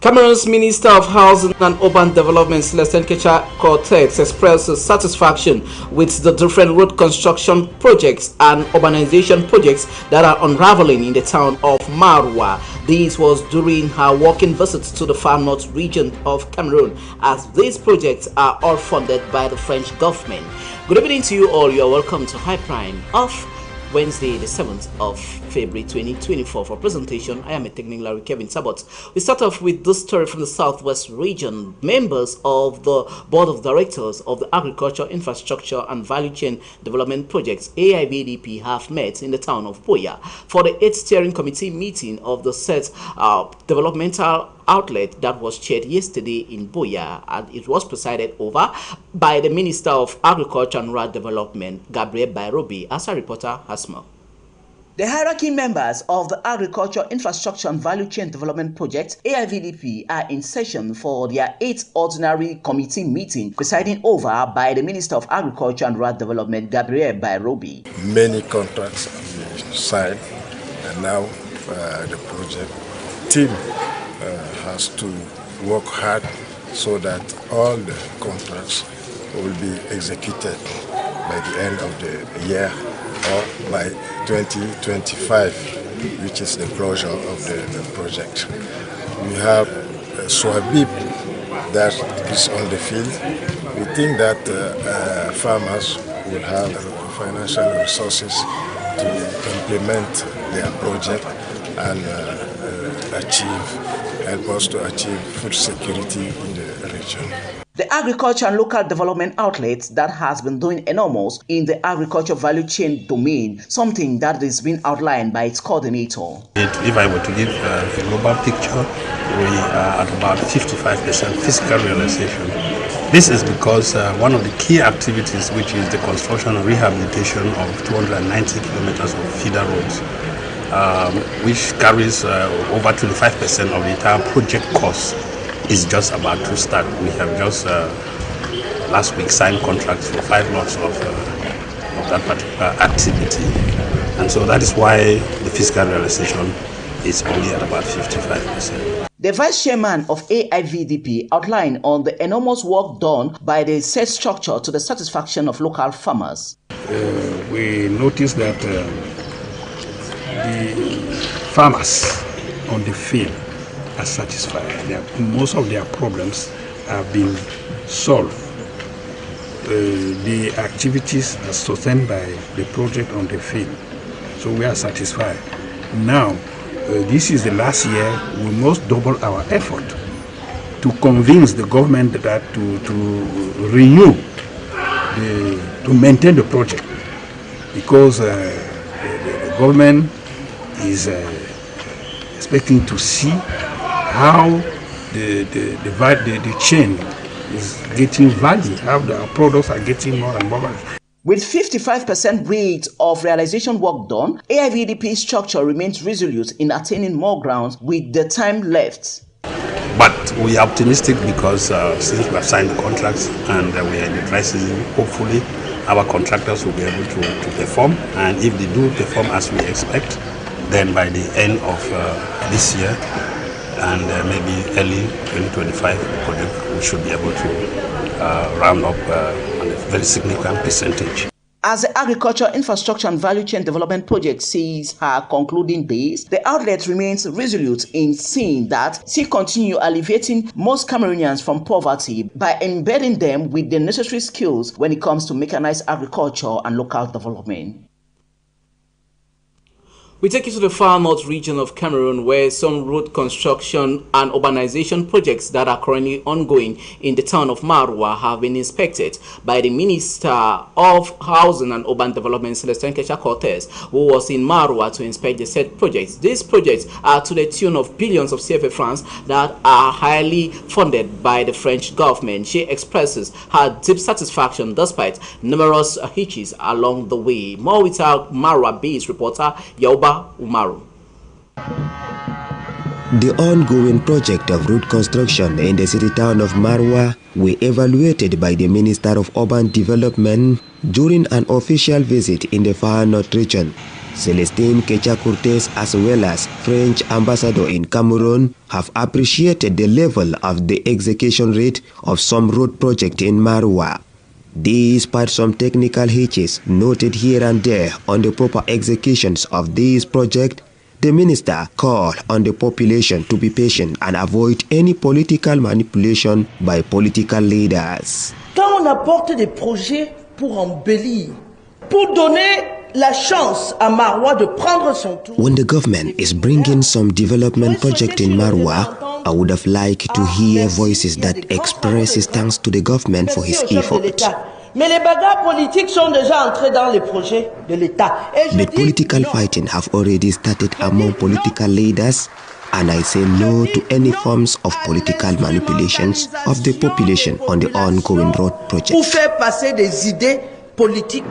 Cameroon's Minister of Housing and Urban Development, Celestin Kecha-Cortez, expressed satisfaction with the different road construction projects and urbanization projects that are unraveling in the town of Maroua. This was during her working visit to the Far North region of Cameroon, as these projects are all funded by the French government. Good evening to you all. You are welcome to High Prime of Wednesday, the 7th of February 2024. For presentation, I am a technical Larry Kevin Sabot. We start off with this story from the Southwest region. Members of the Board of Directors of the Agriculture, Infrastructure and Value Chain Development Projects, AIVDP, have met in the town of Buea for the 8th Steering Committee meeting of the set developmental outlet that was chaired yesterday in Buea, and it was presided over by the Minister of Agriculture and Rural Development, Gabriel Bairobi, as our reporter has more. The hierarchy members of the Agriculture, Infrastructure and Value Chain Development Project, AIVDP, are in session for their 8th Ordinary Committee meeting, presiding over by the Minister of Agriculture and Rural Development, Gabriel Bairobi. Many contracts have been signed, and now the project team has to work hard so that all the contracts will be executed by the end of the year or by 2025, which is the closure of the project. We have Swabib that is on the field. We think that farmers will have financial resources to implement their project and help us to achieve food security in the region. The agriculture and local development outlet that has been doing enormous in the agriculture value chain domain, something that is being outlined by its coordinator. If I were to give a global picture, we are at about 55% physical realization. This is because one of the key activities, which is the construction and rehabilitation of 290 kilometers of feeder roads, which carries over 25% of the entire project cost, is just about to start. We have just last week signed contracts for 5 lots of that particular activity, and so that is why the fiscal realization is only at about 55%. The Vice Chairman of AIVDP outlined on the enormous work done by the said structure to the satisfaction of local farmers. We noticed that the farmers on the field are satisfied. Most of their problems have been solved. The activities are sustained by the project on the field, so we are satisfied. Now, this is the last year. We must double our effort to convince the government that to renew, to maintain the project, because the government is expecting to see how the chain is getting value, how the products are getting more and more value. With 55% rate of realization work done, AIVDP structure remains resolute in attaining more grounds with the time left. But we are optimistic because since we have signed the contracts and we are in the dry season, hopefully our contractors will be able to perform, and if they do perform as we expect, then by the end of this year and maybe early 2025, we should be able to round up on a very significant percentage. As the Agriculture, Infrastructure and Value Chain Development Project sees her concluding days, the outlet remains resolute in seeing that she continue alleviating most Cameroonians from poverty by embedding them with the necessary skills when it comes to mechanized agriculture and local development. We take you to the Far North region of Cameroon, where some road construction and urbanization projects that are currently ongoing in the town of Maroua have been inspected by the Minister of Housing and Urban Development, Celestin Kecha-Cortez, who was in Maroua to inspect the said projects. These projects are to the tune of billions of CFA francs that are highly funded by the French government. She expresses her deep satisfaction despite numerous hitches along the way. More with our Maroua-based reporter, Yauba Umaru. The ongoing project of road construction in the city town of Maroua were evaluated by the Minister of Urban Development during an official visit in the Far North region. Celestine Kecha-Cortez, as well as French ambassador in Cameroon, have appreciated the level of the execution rate of some road projects in Marwa. Despite some technical hitches noted here and there on the proper executions of these projects, the minister called on the population to be patient and avoid any political manipulation by political leaders. Quand on apporte des projets pour embellir, pour donner la chance à Marwa de prendre son tour. When the government is bringing some development project in Marwa, I would have liked to hear voices that express his thanks to the government for his effort. Mais les bagarres politiques sont déjà entrées dans les projets de l'État. But political fighting have already started among political leaders, and I say no to any forms of political manipulations of the population on the ongoing road project. Pour faire passer des idées politiques.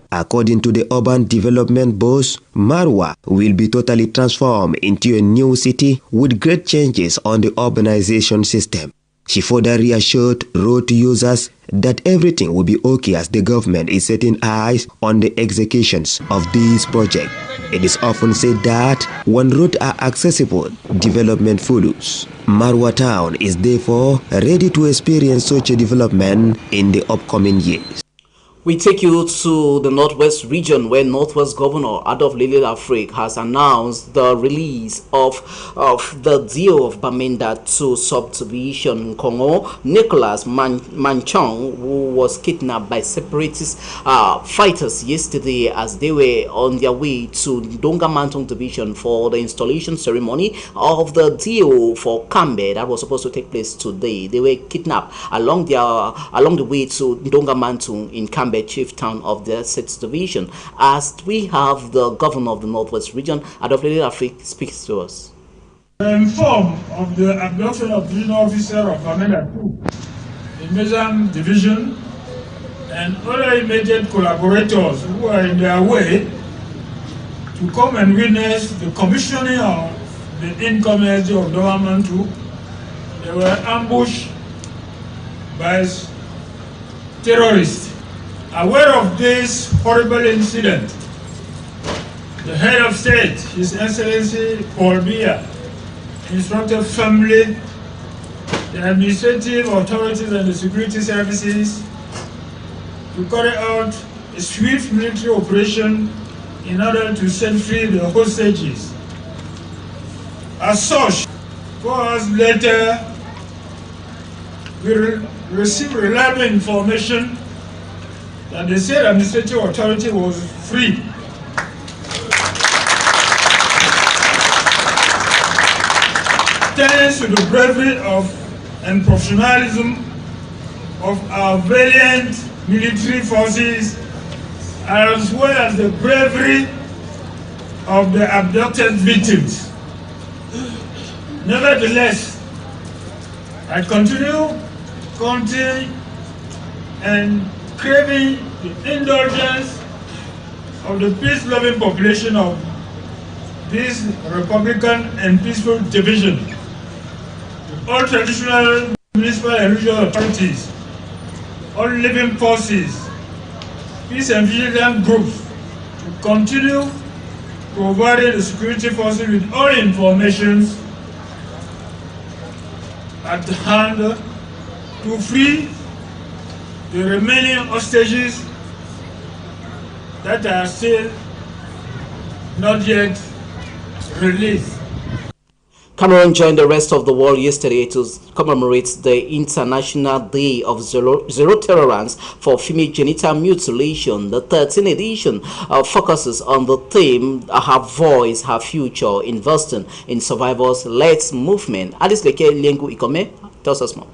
According to the urban development boss, Marwa will be totally transformed into a new city with great changes on the urbanization system. She further reassured road users that everything will be okay as the government is setting eyes on the executions of these projects. It is often said that when roads are accessible, development follows. Marwa town is therefore ready to experience such a development in the upcoming years. We take you to the Northwest region, where Northwest Governor Adolf Lily Lafrique has announced the release of the deal of Bamenda to Subdivision Congo, Nicholas Manchong, who was kidnapped by separatist fighters yesterday as they were on their way to Donga Mantong Division for the installation ceremony of the deal for Kambe that was supposed to take place today. They were kidnapped along the way to Donga Mantong in Kambe, chief town of the 6th Division. As we have the governor of the Northwest region, Adolf Lily Lafrique, speaks to us. I'm informed of the abduction of division officer of Bamenda 2 in Mezam Division and other immediate collaborators who are in their way to come and witness the commissioning of the incoming SG of Dowaman 2. They were ambushed by terrorists. Aware of this horrible incident, the head of state, His Excellency Paul Biya, instructed family, the administrative authorities and the security services to carry out a swift military operation in order to set free the hostages. As such, 4 hours later, we received reliable information that the state administrative authority was free. Thanks to the bravery and professionalism of our valiant military forces, as well as the bravery of the abducted victims. Nevertheless, I continue counting and craving the indulgence of the peace-loving population of this Republican and peaceful division. All traditional municipal and regional authorities, all living forces, peace and vigilance groups to continue providing the security forces with all informations at hand to free the remaining hostages that are still not yet released. Cameroon joined the rest of the world yesterday to commemorate the International Day of Zero Tolerance for Female Genital Mutilation. The 13th edition focuses on the theme, Her Voice, Her Future, Investing in Survivors-Led Movement. Alice Leke Liengu Ikome tells us more.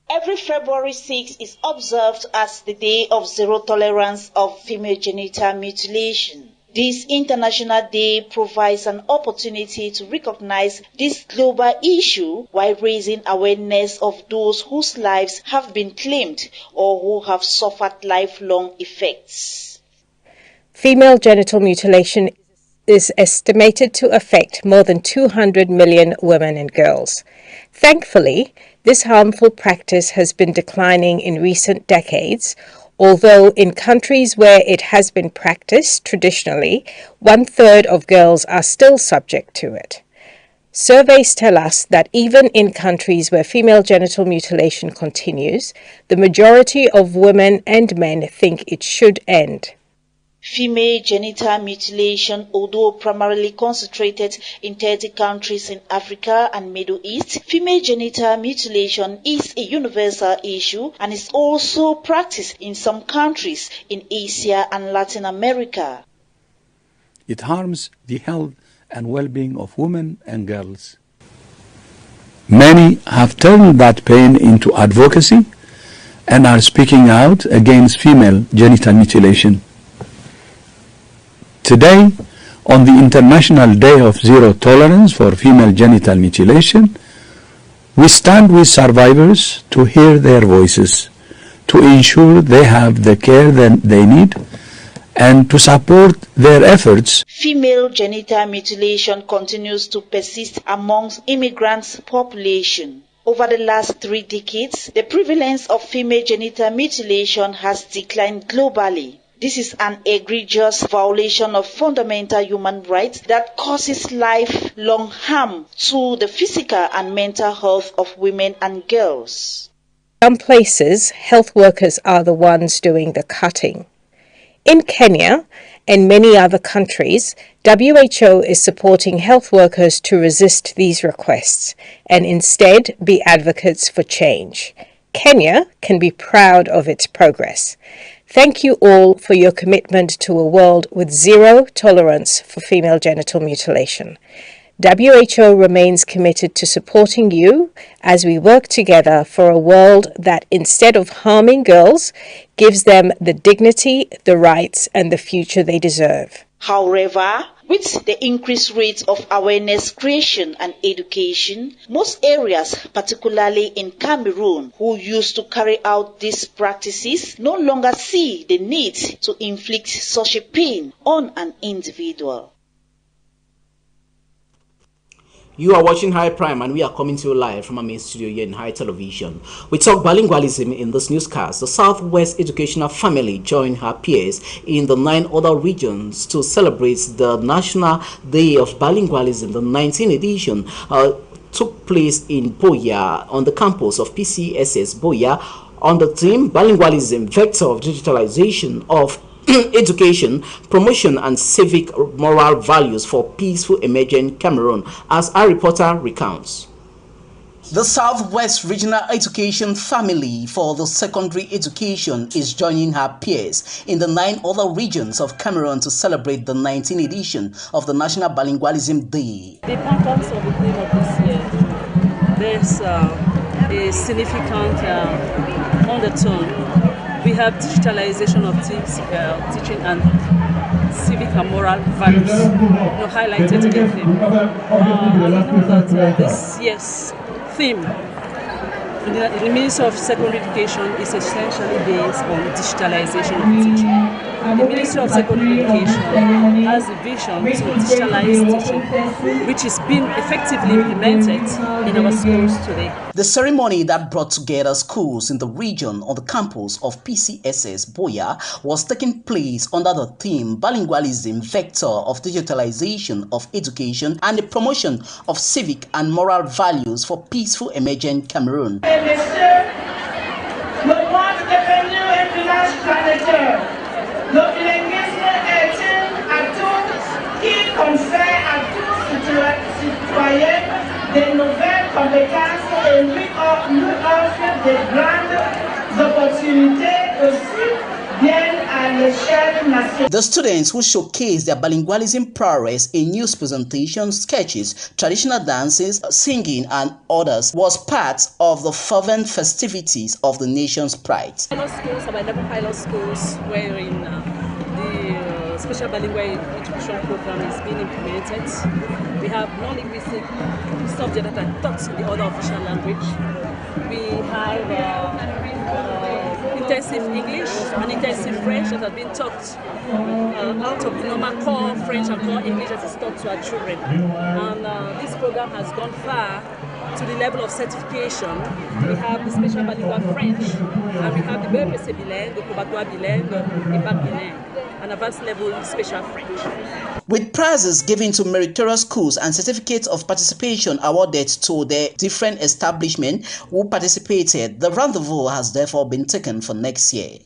Every February 6 is observed as the Day of Zero Tolerance of Female Genital Mutilation. This International Day provides an opportunity to recognize this global issue while raising awareness of those whose lives have been claimed or who have suffered lifelong effects. Female genital mutilation is estimated to affect more than 200 million women and girls. Thankfully, this harmful practice has been declining in recent decades, although in countries where it has been practiced traditionally, 1/3 of girls are still subject to it. Surveys tell us that even in countries where female genital mutilation continues, the majority of women and men think it should end. Female genital mutilation, although primarily concentrated in 30 countries in Africa and Middle East, female genital mutilation is a universal issue and is also practiced in some countries in Asia and Latin America. It harms the health and well-being of women and girls. Many have turned that pain into advocacy and are speaking out against female genital mutilation. Today, on the International Day of Zero Tolerance for Female Genital Mutilation, we stand with survivors to hear their voices, to ensure they have the care that they need, and to support their efforts. Female genital mutilation continues to persist amongst immigrants' population. Over the last 3 decades, the prevalence of female genital mutilation has declined globally. This is an egregious violation of fundamental human rights that causes lifelong harm to the physical and mental health of women and girls. In some places, health workers are the ones doing the cutting. In Kenya and many other countries, WHO is supporting health workers to resist these requests and instead be advocates for change. Kenya can be proud of its progress. Thank you all for your commitment to a world with zero tolerance for female genital mutilation. WHO remains committed to supporting you as we work together for a world that, instead of harming girls, gives them the dignity, the rights, and the future they deserve. However, with the increased rate of awareness creation and education, most areas, particularly in Cameroon, who used to carry out these practices, no longer see the need to inflict such a pain on an individual. You are watching High Prime and we are coming to you live from our main studio here in High Television. We talk bilingualism in this newscast. The Southwest Educational Family joined her peers in the 9 other regions to celebrate the National Day of Bilingualism. The 19th edition took place in Boya on the campus of PCSS Boya on the theme Bilingualism, Vector of Digitalization of Education, Promotion and Civic Moral Values for Peaceful Emerging Cameroon, as our reporter recounts. The Southwest Regional Education Family for the Secondary Education is joining her peers in the 9 other regions of Cameroon to celebrate the 19th edition of the National Bilingualism Day. The importance of the theme of this year, there's a significant undertone. We have digitalization of teaching and civic and moral values, highlighted in the theme. This year's theme in the Ministry of Secondary Education is essentially based on digitalization of teaching. The Ministry of Secondary Education has a vision to digitalize teaching, which is being effectively implemented in our schools today. The ceremony that brought together schools in the region on the campus of PCSS Boya was taking place under the theme Bilingualism, Vector of Digitalization of Education and the Promotion of Civic and Moral Values for Peaceful Emerging Cameroon. Le bilinguisme est un atout qui confère à tous citoyens des nouvelles compétences et lui offre des grandes opportunités aussi bien à l'échelle nationale. The students who showcased their bilingualism prowess in news presentations, sketches, traditional dances, singing and others was part of the fervent festivities of the nation's pride. Pilot schools, about 11 pilot schools wherein the special bilingual education program is being implemented. We have non-linguistic subjects that are taught in the other official language. We have intensive English and intensive French that have been taught out of the normal core French and core English that is taught to our children. And this program has gone far to the level of certification, we have the special bilingual French, and we have the BPC bilingue, the Kobatoa bilingue, the BAC bilingue, and advanced level special French. With prizes given to meritorious schools and certificates of participation awarded to the different establishments who participated, the rendezvous has therefore been taken for next year.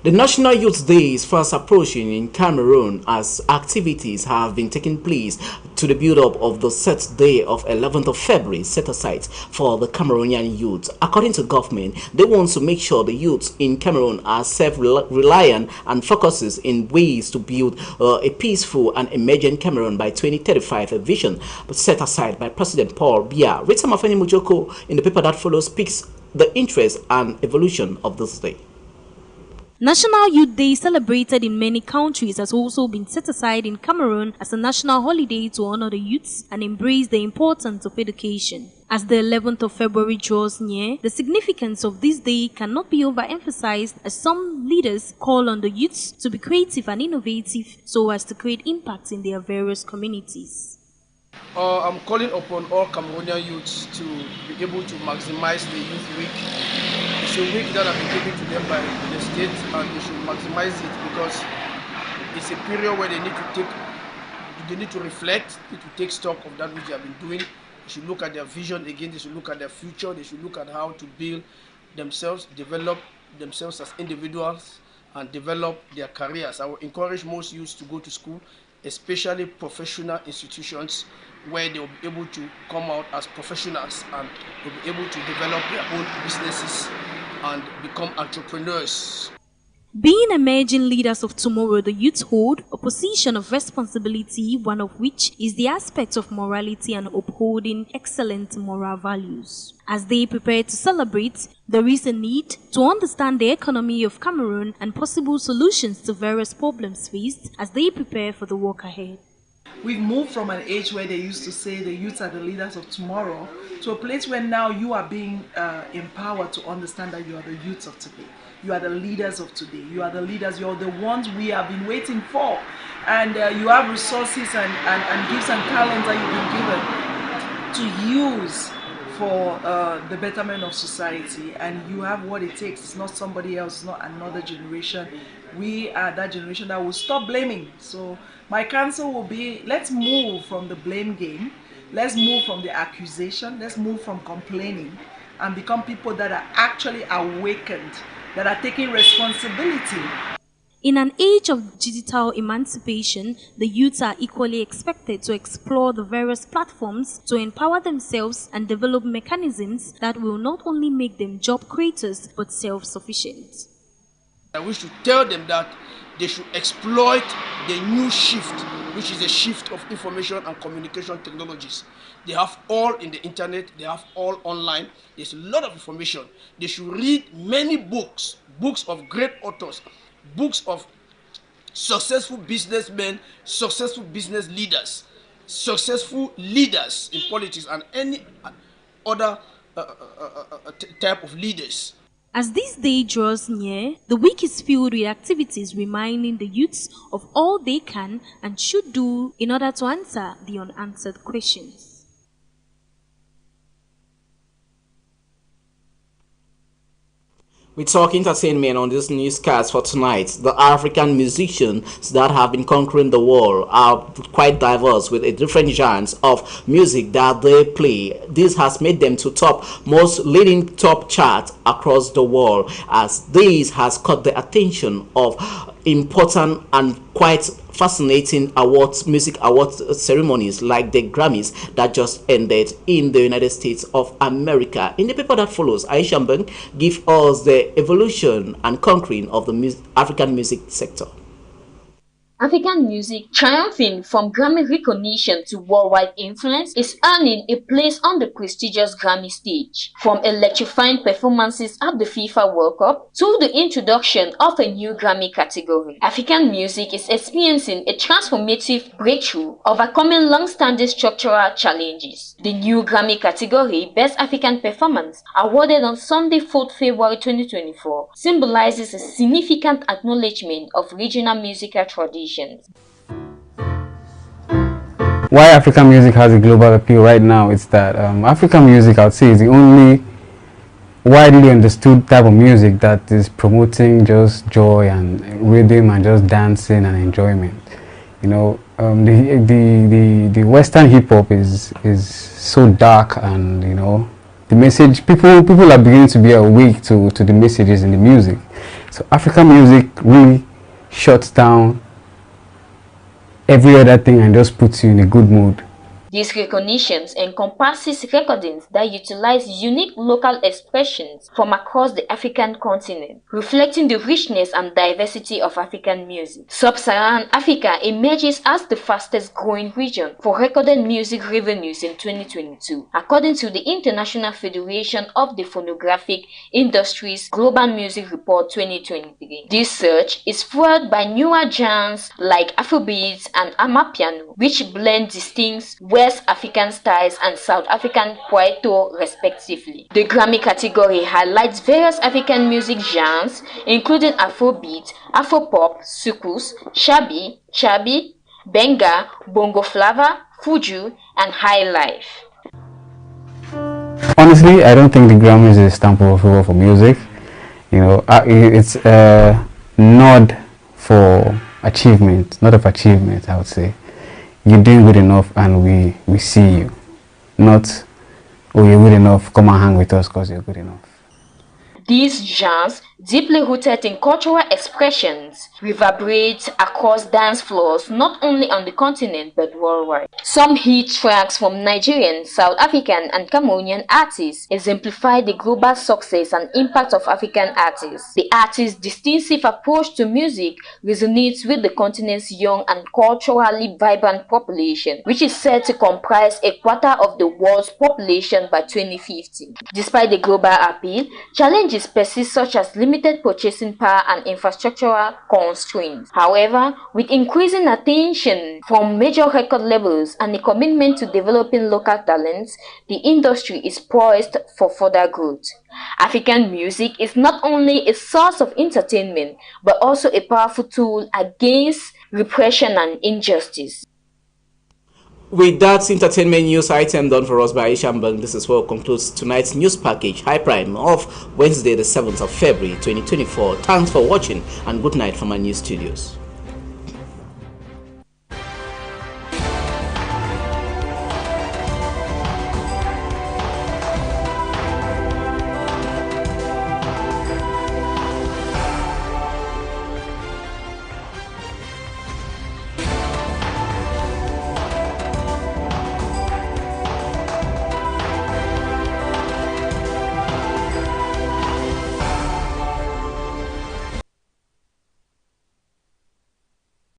The National Youth Day is fast approaching in Cameroon as activities have been taking place to the build-up of the set day of 11th of February set aside for the Cameroonian youth. According to government, they want to make sure the youth in Cameroon are self-reliant and focuses in ways to build a peaceful and emergent Cameroon by 2035, a vision set aside by President Paul Biya. Rita Mafeni Mujoko in the paper that follows speaks the interest and evolution of this day. National Youth Day, celebrated in many countries, has also been set aside in Cameroon as a national holiday to honor the youths and embrace the importance of education. As the 11th of February draws near, the significance of this day cannot be overemphasized, as some leaders call on the youths to be creative and innovative so as to create impact in their various communities. I'm calling upon all Cameroonian youths to be able to maximize the Youth Week. It's a week that has been given to them by the state, and they should maximize it because it's a period where they need to reflect, need to take stock of that which they have been doing. They should look at their vision again, they should look at their future, they should look at how to build themselves, develop themselves as individuals, and develop their careers. I will encourage most youths to go to school, especially professional institutions where they will be able to come out as professionals and will be able to develop their own businesses and become entrepreneurs. Being emerging leaders of tomorrow, the youth hold a position of responsibility, one of which is the aspect of morality and upholding excellent moral values. As they prepare to celebrate, there is a need to understand the economy of Cameroon and possible solutions to various problems faced as they prepare for the work ahead. We've moved from an age where they used to say the youths are the leaders of tomorrow to a place where now you are being empowered to understand that you are the youths of today. You are the leaders of today. You are the leaders. You are the ones we have been waiting for. And you have resources and gifts and talents that you've been given to use for the betterment of society. And you have what it takes. It's not somebody else. It's not another generation. We are that generation that will stop blaming. So my counsel will be, let's move from the blame game. Let's move from the accusation. Let's move from complaining and become people that are actually awakened, that are taking responsibility. In an age of digital emancipation, the youths are equally expected to explore the various platforms to empower themselves and develop mechanisms that will not only make them job creators but self-sufficient. I wish to tell them that they should exploit the new shift, which is a shift of information and communication technologies. They have all in the internet, they have all online. There's a lot of information. They should read many books, books of great authors, books of successful businessmen, successful business leaders, successful leaders in politics and any other type of leaders. As this day draws near, the week is filled with activities reminding the youths of all they can and should do in order to answer the unanswered questions. We talk entertainment on this newscast for tonight. The African musicians that have been conquering the world are quite diverse with a different genres of music that they play. This has made them to top most leading top charts across the world, as this has caught the attention of important and quite fascinating music awards ceremonies like the Grammys that just ended in the United States of America. In the paper that follows, Aisha Mbeng gives us the evolution and conquering of the African music sector. African music, triumphing from Grammy recognition to worldwide influence, is earning a place on the prestigious Grammy stage. From electrifying performances at the FIFA World Cup to the introduction of a new Grammy category, African music is experiencing a transformative breakthrough, overcoming long-standing structural challenges. The new Grammy category, Best African Performance, awarded on Sunday, 4th February 2024, symbolizes a significant acknowledgement of regional musical traditions. Why African music has a global appeal right now is that African music, I would say, is the only widely understood type of music that is promoting just joy and rhythm and just dancing and enjoyment. You know, the Western hip hop is so dark, and you know, the message, people are beginning to be awake to the messages in the music. So African music really shuts down every other thing and just puts you in a good mood. These recognitions encompasses recordings that utilize unique local expressions from across the African continent, reflecting the richness and diversity of African music. Sub-Saharan Africa emerges as the fastest growing region for recorded music revenues in 2022, according to the International Federation of the Phonographic Industries Global Music Report 2023. This surge is fueled by newer genres like Afrobeats and Amapiano, which blend distinct West African styles and South African Kwaito respectively. The Grammy category highlights various African music genres including Afrobeat, Afropop, Soukous, Shabi, Benga, Bongo Flava, Fuju, and High Life. Honestly, I don't think the Grammy is a stamp of approval for music. You know, it's a nod for achievement, not of achievement, I would say. You're doing good enough and we see you. Not, oh, you're good enough, come and hang with us because you're good enough. These genres, deeply rooted in cultural expressions, reverberate across dance floors not only on the continent but worldwide. Some hit tracks from Nigerian, South African, and Cameroonian artists exemplify the global success and impact of African artists. The artists' distinctive approach to music resonates with the continent's young and culturally vibrant population, which is said to comprise a quarter of the world's population by 2050. Despite the global appeal, challenges persist such as limited purchasing power and infrastructural constraints. However, with increasing attention from major record labels and a commitment to developing local talents, the industry is poised for further growth. African music is not only a source of entertainment, but also a powerful tool against repression and injustice. With that entertainment news item done for us by Ishambang, this is what concludes tonight's news package, High Prime, of Wednesday the 7th of February 2024. Thanks for watching and good night from our news studios.